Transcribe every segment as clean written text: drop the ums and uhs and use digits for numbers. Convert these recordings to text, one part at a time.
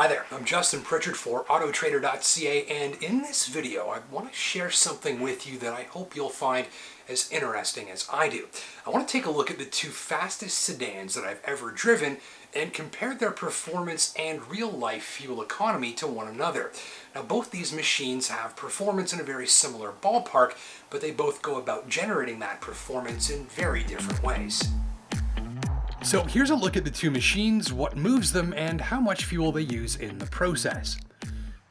Hi there, I'm Justin Pritchard for Autotrader.ca, and in this video I want to share something with you that I hope you'll find as interesting as I do. I want to take a look at the two fastest sedans that I've ever driven and compare their performance and real-life fuel economy to one another. Now, both these machines have performance in a very similar ballpark, but they both go about generating that performance in very different ways. So here's a look at the two machines, what moves them, and how much fuel they use in the process.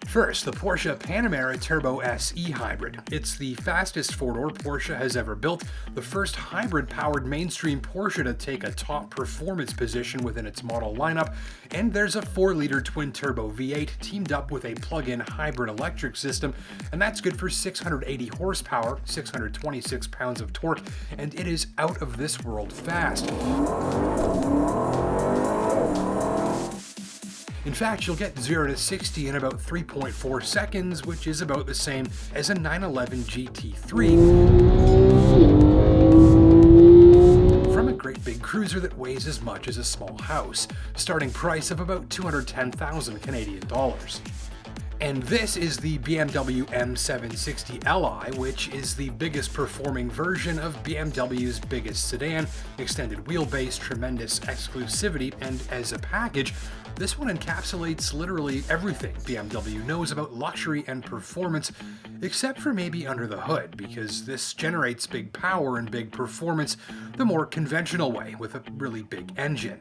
First, the Porsche Panamera Turbo SE Hybrid. It's the fastest four-door Porsche has ever built, the first hybrid-powered mainstream Porsche to take a top performance position within its model lineup, and there's a 4-liter twin-turbo V8 teamed up with a plug-in hybrid electric system, and that's good for 680 horsepower, 626 pounds of torque, and it is out of this world fast. In fact, you'll get 0 to 60 in about 3.4 seconds, which is about the same as a 911 GT3 from a great big cruiser that weighs as much as a small house, starting price of about 210,000 Canadian dollars. And this is the BMW M760 Li, which is the biggest performing version of BMW's biggest sedan, extended wheelbase, tremendous exclusivity, and as a package, this one encapsulates literally everything BMW knows about luxury and performance, except for maybe under the hood, because this generates big power and big performance the more conventional way, with a really big engine.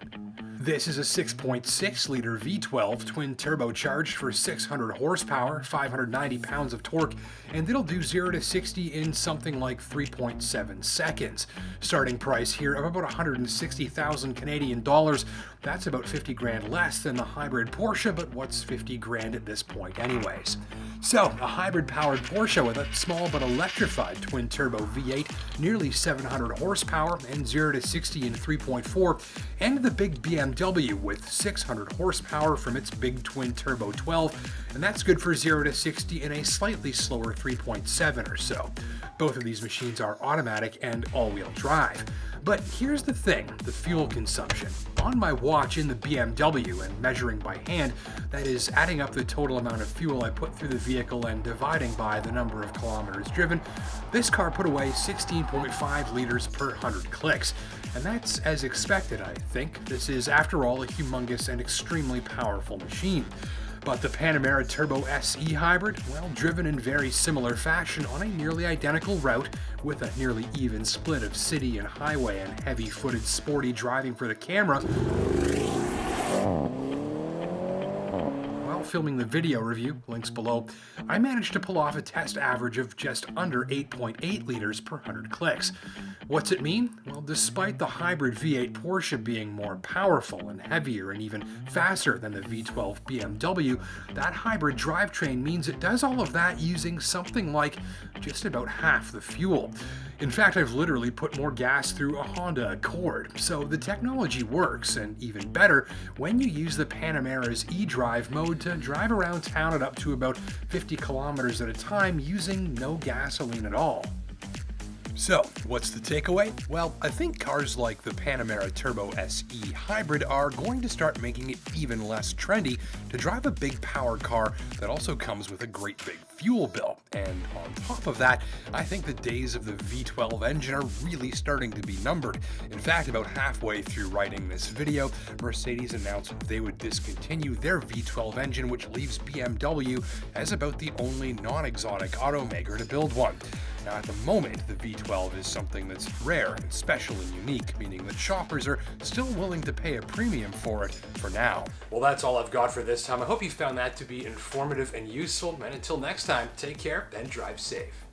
This is a 6.6-liter V12 twin turbocharged for 600 horsepower, 590 pounds of torque, and it'll do 0 to 60 in something like 3.7 seconds. Starting price here of about 160,000 Canadian dollars. That's about 50 grand less than the hybrid Porsche, but what's 50 grand at this point anyways? So, a hybrid-powered Porsche with a small but electrified twin-turbo V8, nearly 700 horsepower, and 0 to 60 in 3.4, and the big BMW with 600 horsepower from its big twin-turbo 12, and that's good for 0 to 60 in a slightly slower 3.7 or so. Both of these machines are automatic and all-wheel drive. But here's the thing, the fuel consumption. On my watch in the BMW and measuring by hand, that is adding up the total amount of fuel I put through the vehicle and dividing by the number of kilometers driven, this car put away 16.5 liters per 100 clicks. And that's as expected, I think. This is, after all, a humongous and extremely powerful machine. But the Panamera Turbo SE Hybrid, well, driven in very similar fashion on a nearly identical route with a nearly even split of city and highway and heavy-footed sporty driving for the camera, while filming the video review, links below, I managed to pull off a test average of just under 8.8 liters per 100 clicks. What's it mean? Well, despite the hybrid V8 Porsche being more powerful and heavier and even faster than the V12 BMW, that hybrid drivetrain means it does all of that using something like just about half the fuel. In fact, I've literally put more gas through a Honda Accord, so the technology works, and even better, when you use the Panamera's eDrive mode to drive around town at up to about 50 kilometers at a time using no gasoline at all. So, what's the takeaway? Well, I think cars like the Panamera Turbo SE Hybrid are going to start making it even less trendy to drive a big power car that also comes with a great big fuel bill. And on top of that, I think the days of the V12 engine are really starting to be numbered. In fact, about halfway through writing this video, Mercedes announced they would discontinue their V12 engine, which leaves BMW as about the only non-exotic automaker to build one. Now, at the moment, the V12 is something that's rare and special and unique, meaning that shoppers are still willing to pay a premium for it for now. Well, that's all I've got for this time. I hope you found that to be informative and useful, and until next time, take care and drive safe.